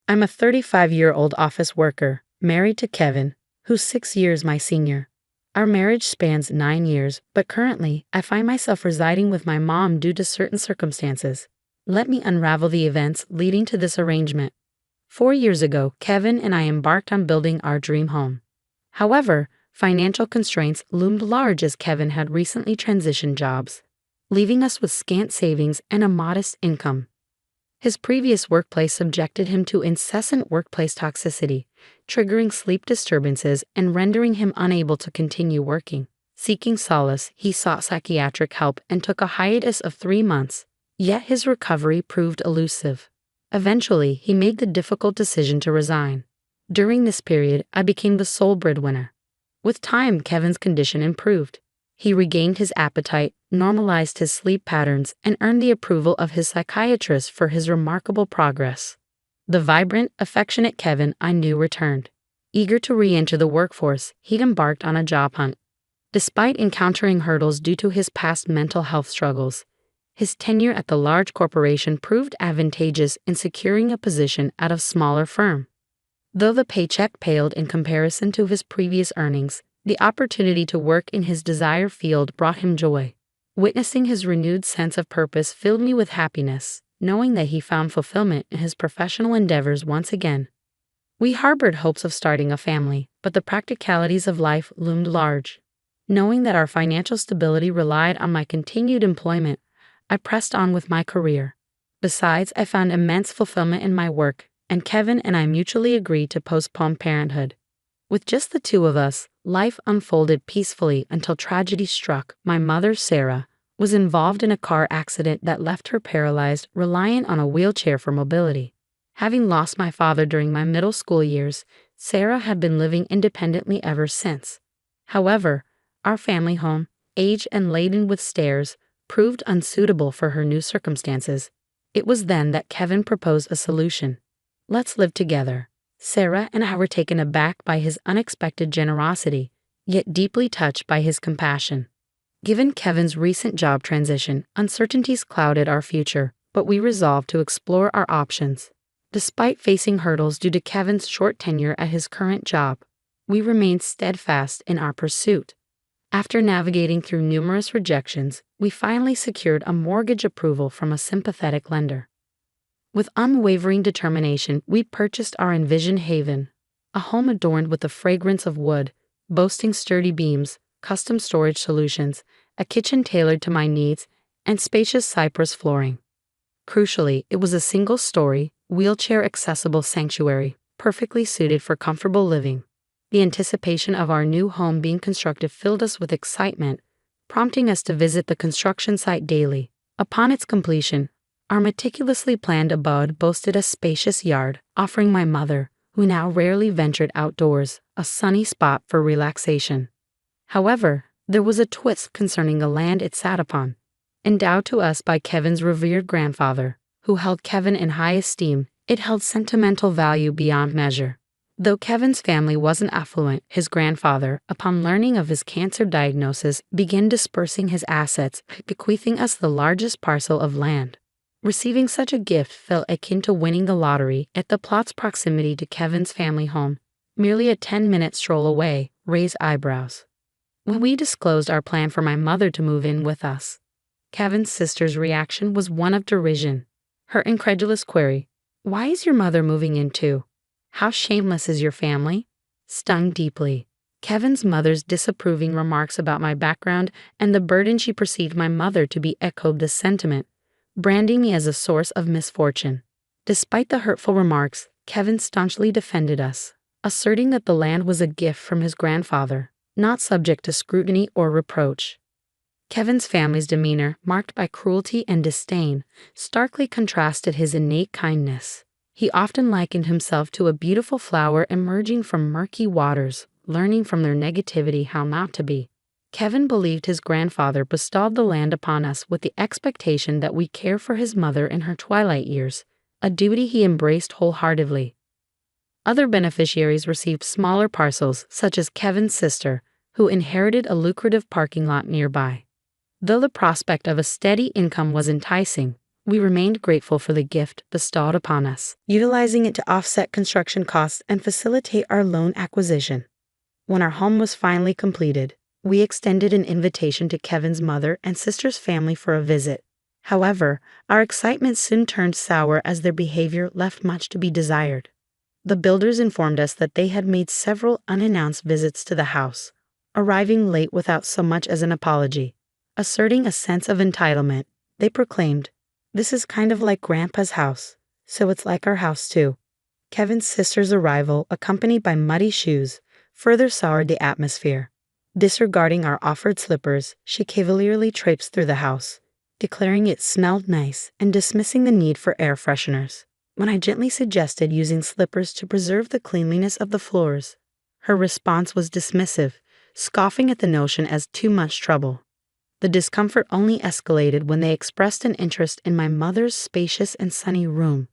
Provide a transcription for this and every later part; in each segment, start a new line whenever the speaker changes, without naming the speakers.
I'm a 35-year-old office worker, married to Kevin, who's 6 years my senior. Our marriage spans 9 years, but currently, I find myself residing with my mom due to certain circumstances. Let me unravel the events leading to this arrangement. 4 years ago, Kevin and I embarked on building our dream home. However, financial constraints loomed large as Kevin had recently transitioned jobs, leaving us with scant savings and a modest income. His previous workplace subjected him to incessant workplace toxicity, triggering sleep disturbances and rendering him unable to continue working. Seeking solace, he sought psychiatric help and took a hiatus of 3 months, yet his recovery proved elusive. Eventually, he made the difficult decision to resign. During this period, I became the sole breadwinner. With time, Kevin's condition improved. He regained his appetite, normalized his sleep patterns, and earned the approval of his psychiatrist for his remarkable progress. The vibrant, affectionate Kevin I knew returned. Eager to re-enter the workforce, he embarked on a job hunt. Despite encountering hurdles due to his past mental health struggles, his tenure at the large corporation proved advantageous in securing a position at a smaller firm. Though the paycheck paled in comparison to his previous earnings, the opportunity to work in his desired field brought him joy. Witnessing his renewed sense of purpose filled me with happiness, knowing that he found fulfillment in his professional endeavors once again. We harbored hopes of starting a family, but the practicalities of life loomed large. Knowing that our financial stability relied on my continued employment, I pressed on with my career. Besides, I found immense fulfillment in my work, and Kevin and I mutually agreed to postpone parenthood. With just the two of us, life unfolded peacefully until tragedy struck. My mother, Sarah, was involved in a car accident that left her paralyzed, reliant on a wheelchair for mobility. Having lost my father during my middle school years, Sarah had been living independently ever since. However, our family home, aged and laden with stairs, proved unsuitable for her new circumstances. It was then that Kevin proposed a solution. Let's live together. Sarah and I were taken aback by his unexpected generosity, yet deeply touched by his compassion. Given Kevin's recent job transition, uncertainties clouded our future, but we resolved to explore our options. Despite facing hurdles due to Kevin's short tenure at his current job, we remained steadfast in our pursuit. After navigating through numerous rejections, we finally secured a mortgage approval from a sympathetic lender. With unwavering determination, we purchased our envisioned haven, a home adorned with the fragrance of wood, boasting sturdy beams, custom storage solutions, a kitchen tailored to my needs, and spacious cypress flooring. Crucially, it was a single-story, wheelchair-accessible sanctuary, perfectly suited for comfortable living. The anticipation of our new home being constructed filled us with excitement, prompting us to visit the construction site daily. Upon its completion, our meticulously planned abode boasted a spacious yard, offering my mother, who now rarely ventured outdoors, a sunny spot for relaxation. However, there was a twist concerning the land it sat upon. Endowed to us by Kevin's revered grandfather, who held Kevin in high esteem, it held sentimental value beyond measure. Though Kevin's family wasn't affluent, his grandfather, upon learning of his cancer diagnosis, began dispersing his assets, bequeathing us the largest parcel of land. Receiving such a gift felt akin to winning the lottery, at the plot's proximity to Kevin's family home, merely a 10-minute stroll away, raised eyebrows. When we disclosed our plan for my mother to move in with us, Kevin's sister's reaction was one of derision. Her incredulous query, "Why is your mother moving in too? How shameless is your family?" stung deeply. Kevin's mother's disapproving remarks about my background and the burden she perceived my mother to be echoed this sentiment, branding me as a source of misfortune. Despite the hurtful remarks, Kevin staunchly defended us, asserting that the land was a gift from his grandfather, not subject to scrutiny or reproach. Kevin's family's demeanor, marked by cruelty and disdain, starkly contrasted his innate kindness. He often likened himself to a beautiful flower emerging from murky waters, learning from their negativity how not to be. Kevin believed his grandfather bestowed the land upon us with the expectation that we care for his mother in her twilight years, a duty he embraced wholeheartedly. Other beneficiaries received smaller parcels, such as Kevin's sister, who inherited a lucrative parking lot nearby. Though the prospect of a steady income was enticing, We remained grateful for the gift bestowed upon us, utilizing it to offset construction costs and facilitate our loan acquisition. When our home was finally completed, we extended an invitation to Kevin's mother and sister's family for a visit. However, our excitement soon turned sour as their behavior left much to be desired. The builders informed us that they had made several unannounced visits to the house, arriving late without so much as an apology. Asserting a sense of entitlement, they proclaimed, "This is kind of like Grandpa's house, so it's like our house too." Kevin's sister's arrival, accompanied by muddy shoes, further soured the atmosphere. Disregarding our offered slippers, she cavalierly traipsed through the house, declaring it smelled nice and dismissing the need for air fresheners. When I gently suggested using slippers to preserve the cleanliness of the floors, her response was dismissive, scoffing at the notion as too much trouble. The discomfort only escalated when they expressed an interest in my mother's spacious and sunny room,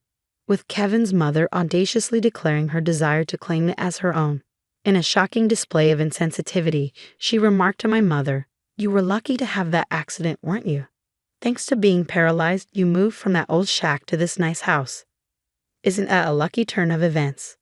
with Kevin's mother audaciously declaring her desire to claim it as her own. In a shocking display of insensitivity, she remarked to my mother, "You were lucky to have that accident, weren't you? Thanks to being paralyzed, you moved from that old shack to this nice house. Isn't that a lucky turn of events?"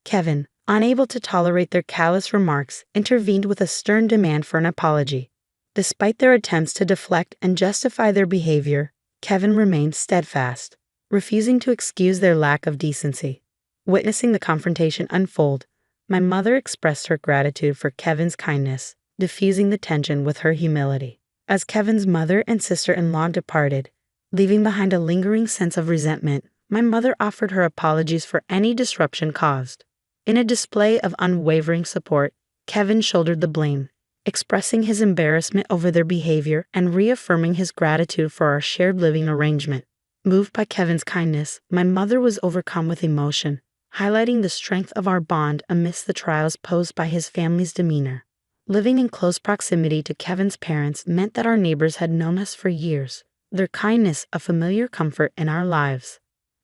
Kevin, unable to tolerate their callous remarks, intervened with a stern demand for an apology. Despite their attempts to deflect and justify their behavior, Kevin remained steadfast, refusing to excuse their lack of decency. Witnessing the confrontation unfold, my mother expressed her gratitude for Kevin's kindness, diffusing the tension with her humility. As Kevin's mother and sister-in-law departed, leaving behind a lingering sense of resentment, my mother offered her apologies for any disruption caused. In a display of unwavering support, Kevin shouldered the blame, expressing his embarrassment over their behavior and reaffirming his gratitude for our shared living arrangement. Moved by Kevin's kindness, my mother was overcome with emotion, highlighting the strength of our bond amidst the trials posed by his family's demeanor. Living in close proximity to Kevin's parents meant that our neighbors had known us for years, their kindness a familiar comfort in our lives.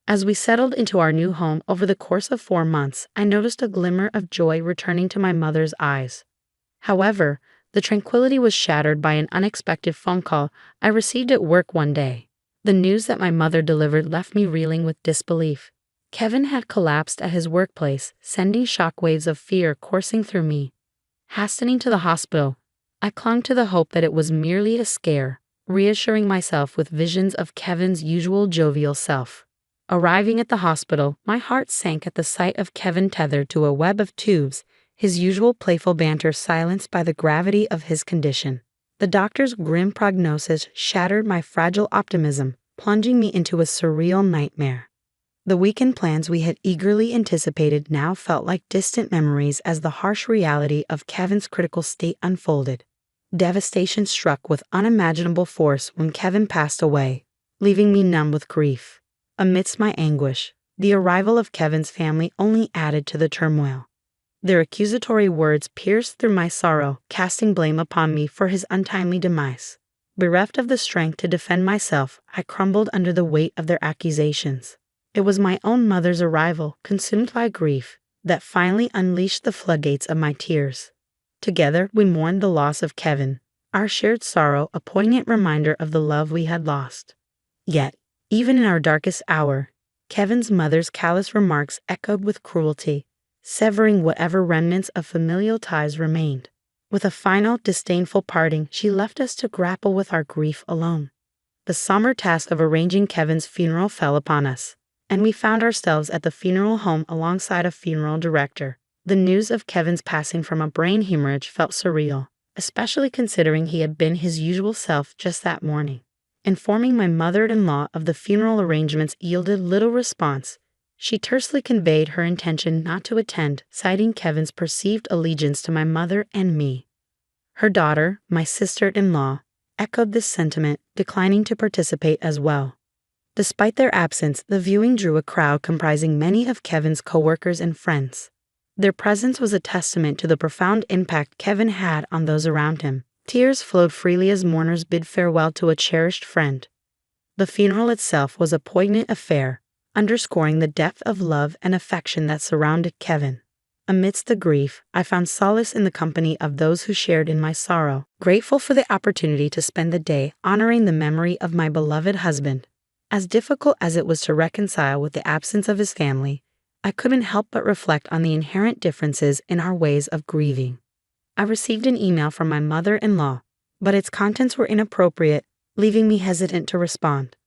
As we settled into our new home over the course of 4 months, I noticed a glimmer of joy returning to my mother's eyes. However, the tranquility was shattered by an unexpected phone call I received at work one day. The news that my mother delivered left me reeling with disbelief. Kevin had collapsed at his workplace, sending shockwaves of fear coursing through me. Hastening to the hospital, I clung to the hope that it was merely a scare, reassuring myself with visions of Kevin's usual jovial self. Arriving at the hospital, my heart sank at the sight of Kevin tethered to a web of tubes, his usual playful banter silenced by the gravity of his condition. The doctor's grim prognosis shattered my fragile optimism, plunging me into a surreal nightmare. The weekend plans we had eagerly anticipated now felt like distant memories as the harsh reality of Kevin's critical state unfolded. Devastation struck with unimaginable force when Kevin passed away, leaving me numb with grief. Amidst my anguish, the arrival of Kevin's family only added to the turmoil. Their accusatory words pierced through my sorrow, casting blame upon me for his untimely demise. Bereft of the strength to defend myself, I crumbled under the weight of their accusations. It was my own mother's arrival, consumed by grief, that finally unleashed the floodgates of my tears. Together, we mourned the loss of Kevin, our shared sorrow a poignant reminder of the love we had lost. Yet, even in our darkest hour, Kevin's mother's callous remarks echoed with cruelty, severing whatever remnants of familial ties remained. With a final, disdainful parting, she left us to grapple with our grief alone. The somber task of arranging Kevin's funeral fell upon us, and we found ourselves at the funeral home alongside a funeral director. The news of Kevin's passing from a brain hemorrhage felt surreal, especially considering he had been his usual self just that morning. Informing my mother-in-law of the funeral arrangements yielded little response. She tersely conveyed her intention not to attend, citing Kevin's perceived allegiance to my mother and me. Her daughter, my sister-in-law, echoed this sentiment, declining to participate as well. Despite their absence, the viewing drew a crowd comprising many of Kevin's co-workers and friends. Their presence was a testament to the profound impact Kevin had on those around him. Tears flowed freely as mourners bid farewell to a cherished friend. The funeral itself was a poignant affair, underscoring the depth of love and affection that surrounded Kevin. Amidst the grief, I found solace in the company of those who shared in my sorrow, grateful for the opportunity to spend the day honoring the memory of my beloved husband. As difficult as it was to reconcile with the absence of his family, I couldn't help but reflect on the inherent differences in our ways of grieving. I received an email from my mother-in-law, but its contents were inappropriate, leaving me hesitant to respond.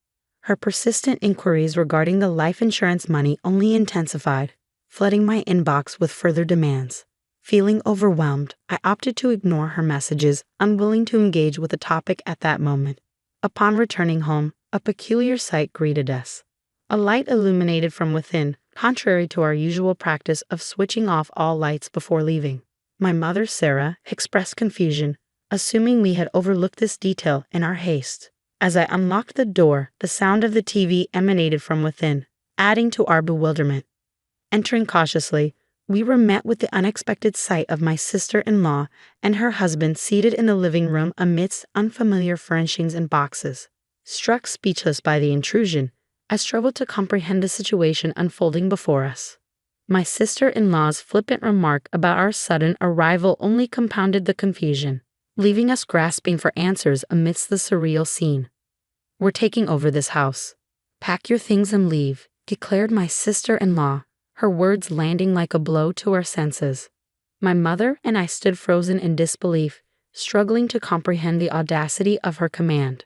Her persistent inquiries regarding the life insurance money only intensified, flooding my inbox with further demands. Feeling overwhelmed, I opted to ignore her messages, unwilling to engage with the topic at that moment. Upon returning home, a peculiar sight greeted us. A light illuminated from within, contrary to our usual practice of switching off all lights before leaving. My mother, Sarah, expressed confusion, assuming we had overlooked this detail in our haste. As I unlocked the door, the sound of the TV emanated from within, adding to our bewilderment. Entering cautiously, we were met with the unexpected sight of my sister-in-law and her husband seated in the living room amidst unfamiliar furnishings and boxes. Struck speechless by the intrusion, I struggled to comprehend the situation unfolding before us. My sister-in-law's flippant remark about our sudden arrival only compounded the confusion, leaving us grasping for answers amidst the surreal scene. "We're taking over this house. Pack your things and leave," declared my sister-in-law, her words landing like a blow to our senses. My mother and I stood frozen in disbelief, struggling to comprehend the audacity of her command.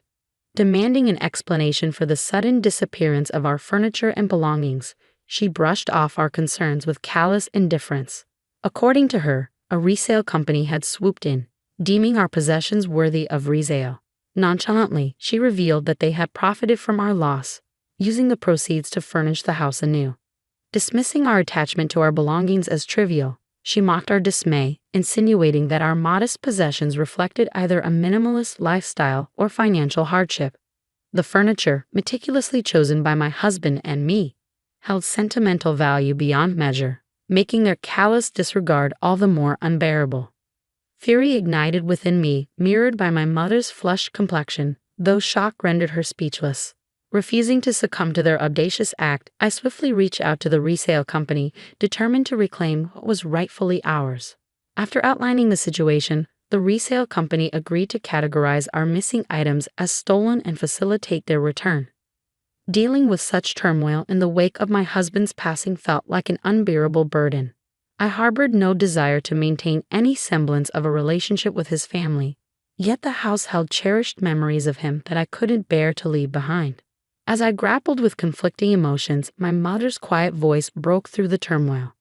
Demanding an explanation for the sudden disappearance of our furniture and belongings, she brushed off our concerns with callous indifference. According to her, a resale company had swooped in, deeming our possessions worthy of resale. Nonchalantly, she revealed that they had profited from our loss, using the proceeds to furnish the house anew. Dismissing our attachment to our belongings as trivial, she mocked our dismay, insinuating that our modest possessions reflected either a minimalist lifestyle or financial hardship. The furniture, meticulously chosen by my husband and me, held sentimental value beyond measure, making their callous disregard all the more unbearable. Fury ignited within me, mirrored by my mother's flushed complexion, though shock rendered her speechless. Refusing to succumb to their audacious act, I swiftly reached out to the resale company, determined to reclaim what was rightfully ours. After outlining the situation, the resale company agreed to categorize our missing items as stolen and facilitate their return. Dealing with such turmoil in the wake of my husband's passing felt like an unbearable burden. I harbored no desire to maintain any semblance of a relationship with his family, yet the house held cherished memories of him that I couldn't bear to leave behind. As I grappled with conflicting emotions, my mother's quiet voice broke through the turmoil.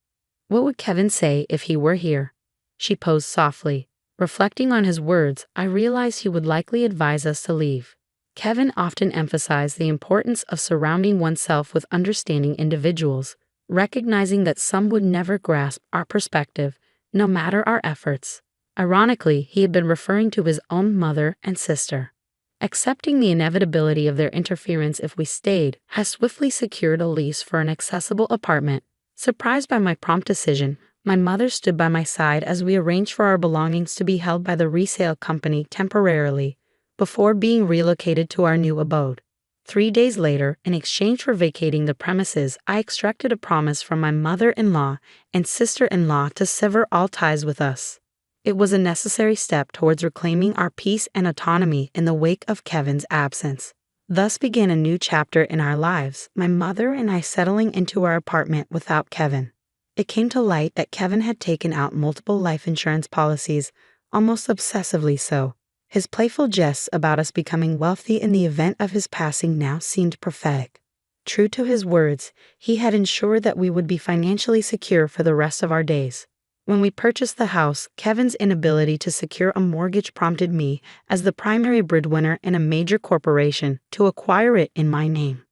"What would Kevin say if he were here?" she posed softly. Reflecting on his words, I realized he would likely advise us to leave. Kevin often emphasized the importance of surrounding oneself with understanding individuals, recognizing that some would never grasp our perspective, no matter our efforts. Ironically, he had been referring to his own mother and sister. Accepting the inevitability of their interference if we stayed, I swiftly secured a lease for an accessible apartment. Surprised by my prompt decision, my mother stood by my side as we arranged for our belongings to be held by the resale company temporarily, before being relocated to our new abode. 3 days later, in exchange for vacating the premises, I extracted a promise from my mother-in-law and sister-in-law to sever all ties with us. It was a necessary step towards reclaiming our peace and autonomy in the wake of Kevin's absence. Thus began a new chapter in our lives, my mother and I settling into our apartment without Kevin. It came to light that Kevin had taken out multiple life insurance policies, almost obsessively so. His playful jests about us becoming wealthy in the event of his passing now seemed prophetic. True to his words, he had ensured that we would be financially secure for the rest of our days. When we purchased the house, Kevin's inability to secure a mortgage prompted me, as the primary breadwinner in a major corporation, to acquire it in my name.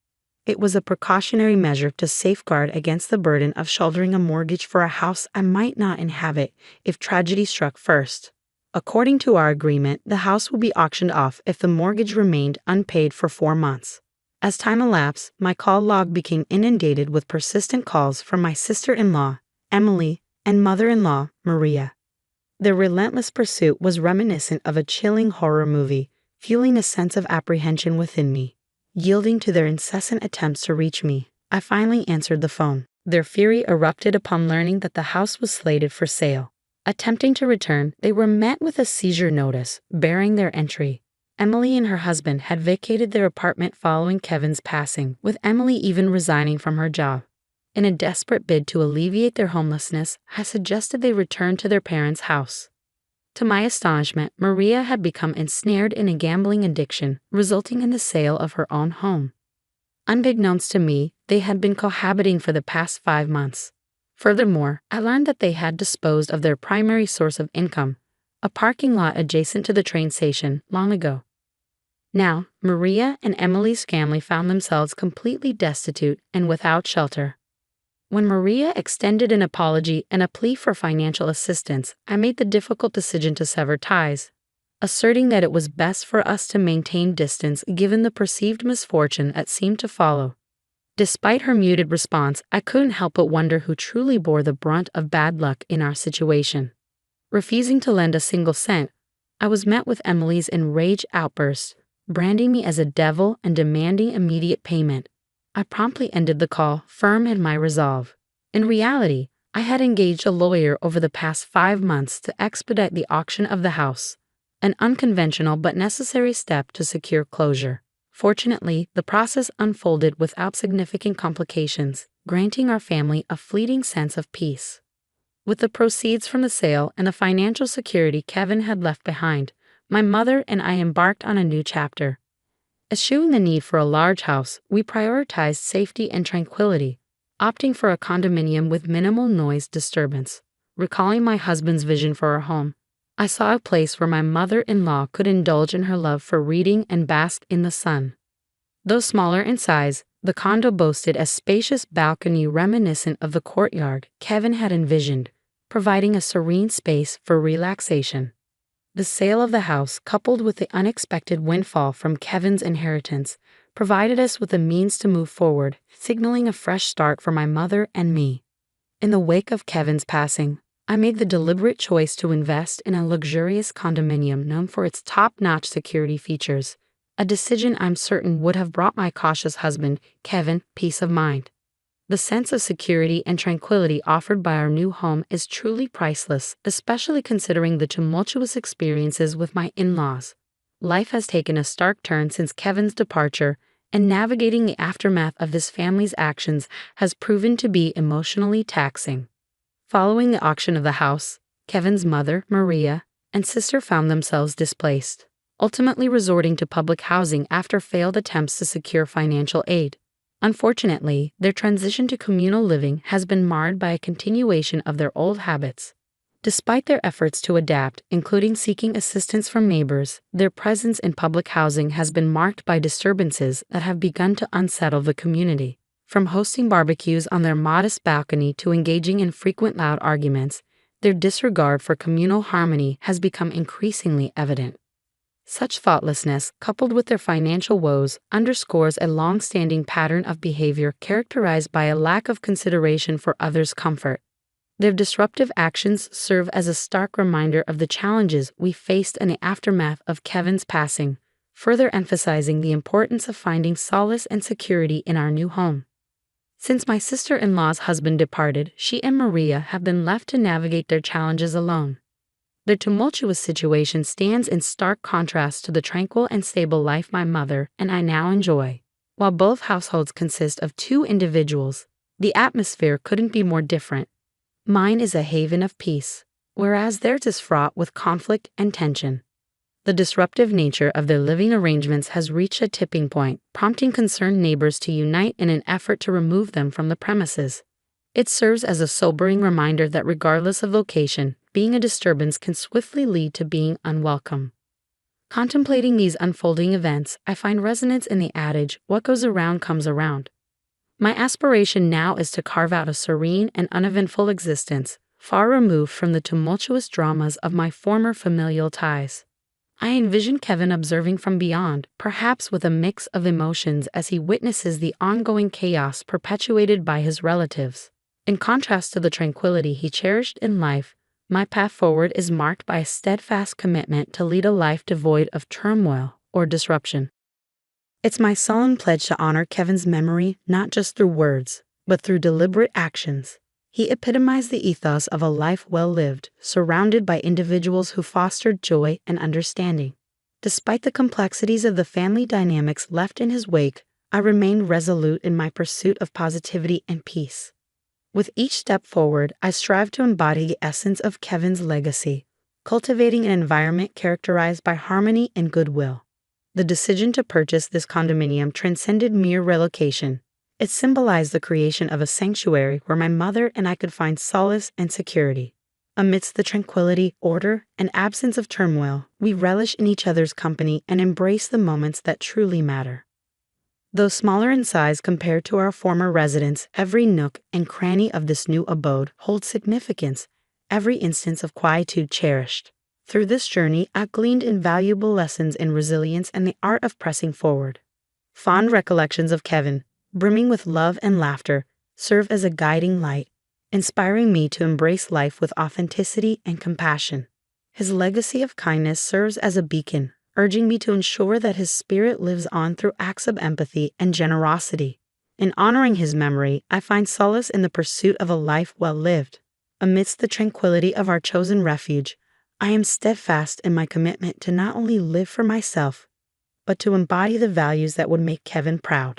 It was a precautionary measure to safeguard against the burden of shouldering a mortgage for a house I might not inhabit if tragedy struck first. According to our agreement, the house would be auctioned off if the mortgage remained unpaid for 4 months. As time elapsed, my call log became inundated with persistent calls from my sister-in-law, Emily, and mother-in-law, Maria. Their relentless pursuit was reminiscent of a chilling horror movie, fueling a sense of apprehension within me. Yielding to their incessant attempts to reach me, I finally answered the phone. Their fury erupted upon learning that the house was slated for sale. Attempting to return, they were met with a seizure notice, bearing their entry. Emily and her husband had vacated their apartment following Kevin's passing, with Emily even resigning from her job. In a desperate bid to alleviate their homelessness, I suggested they return to their parents' house. To my astonishment, Maria had become ensnared in a gambling addiction, resulting in the sale of her own home. Unbeknownst to me, they had been cohabiting for the past 5 months. Furthermore, I learned that they had disposed of their primary source of income, a parking lot adjacent to the train station, long ago. Now, Maria and Emily's family found themselves completely destitute and without shelter. When Maria extended an apology and a plea for financial assistance, I made the difficult decision to sever ties, asserting that it was best for us to maintain distance given the perceived misfortune that seemed to follow. Despite her muted response, I couldn't help but wonder who truly bore the brunt of bad luck in our situation. Refusing to lend a single cent, I was met with Emily's enraged outburst, branding me as a devil and demanding immediate payment. I promptly ended the call, firm in my resolve. In reality, I had engaged a lawyer over the past 5 months to expedite the auction of the house, an unconventional but necessary step to secure closure. Fortunately, the process unfolded without significant complications, granting our family a fleeting sense of peace. With the proceeds from the sale and the financial security Kevin had left behind, my mother and I embarked on a new chapter. Eschewing the need for a large house, we prioritized safety and tranquility, opting for a condominium with minimal noise disturbance. Recalling my husband's vision for our home, I saw a place where my mother-in-law could indulge in her love for reading and bask in the sun. Though smaller in size, the condo boasted a spacious balcony reminiscent of the courtyard Kevin had envisioned, providing a serene space for relaxation. The sale of the house, coupled with the unexpected windfall from Kevin's inheritance, provided us with the means to move forward, signaling a fresh start for my mother and me. In the wake of Kevin's passing, I made the deliberate choice to invest in a luxurious condominium known for its top-notch security features, a decision I'm certain would have brought my cautious husband, Kevin, peace of mind. The sense of security and tranquility offered by our new home is truly priceless, especially considering the tumultuous experiences with my in-laws. Life has taken a stark turn since Kevin's departure, and navigating the aftermath of his family's actions has proven to be emotionally taxing. Following the auction of the house, Kevin's mother, Maria, and sister found themselves displaced, ultimately resorting to public housing after failed attempts to secure financial aid. Unfortunately, their transition to communal living has been marred by a continuation of their old habits. Despite their efforts to adapt, including seeking assistance from neighbors, their presence in public housing has been marked by disturbances that have begun to unsettle the community. From hosting barbecues on their modest balcony to engaging in frequent loud arguments, their disregard for communal harmony has become increasingly evident. Such thoughtlessness, coupled with their financial woes, underscores a long-standing pattern of behavior characterized by a lack of consideration for others' comfort. Their disruptive actions serve as a stark reminder of the challenges we faced in the aftermath of Kevin's passing, further emphasizing the importance of finding solace and security in our new home. Since my sister-in-law's husband departed, she and Maria have been left to navigate their challenges alone. Their tumultuous situation stands in stark contrast to the tranquil and stable life my mother and I now enjoy. While both households consist of 2 individuals, the atmosphere couldn't be more different. Mine is a haven of peace, whereas theirs is fraught with conflict and tension. The disruptive nature of their living arrangements has reached a tipping point, prompting concerned neighbors to unite in an effort to remove them from the premises. It serves as a sobering reminder that regardless of location, being a disturbance can swiftly lead to being unwelcome. Contemplating these unfolding events, I find resonance in the adage, "What goes around comes around." My aspiration now is to carve out a serene and uneventful existence, far removed from the tumultuous dramas of my former familial ties. I envision Kevin observing from beyond, perhaps with a mix of emotions as he witnesses the ongoing chaos perpetuated by his relatives. In contrast to the tranquility he cherished in life, my path forward is marked by a steadfast commitment to lead a life devoid of turmoil or disruption. It's my solemn pledge to honor Kevin's memory not just through words, but through deliberate actions. He epitomized the ethos of a life well lived, surrounded by individuals who fostered joy and understanding. Despite the complexities of the family dynamics left in his wake, I remained resolute in my pursuit of positivity and peace. With each step forward, I strive to embody the essence of Kevin's legacy, cultivating an environment characterized by harmony and goodwill. The decision to purchase this condominium transcended mere relocation. It symbolized the creation of a sanctuary where my mother and I could find solace and security. Amidst the tranquility, order, and absence of turmoil, we relish in each other's company and embrace the moments that truly matter. Though smaller in size compared to our former residence, every nook and cranny of this new abode holds significance, every instance of quietude cherished. Through this journey, I've gleaned invaluable lessons in resilience and the art of pressing forward. Fond recollections of Kevin, brimming with love and laughter, serve as a guiding light, inspiring me to embrace life with authenticity and compassion. His legacy of kindness serves as a beacon, urging me to ensure that his spirit lives on through acts of empathy and generosity. In honoring his memory, I find solace in the pursuit of a life well lived. Amidst the tranquility of our chosen refuge, I am steadfast in my commitment to not only live for myself, but to embody the values that would make Kevin proud.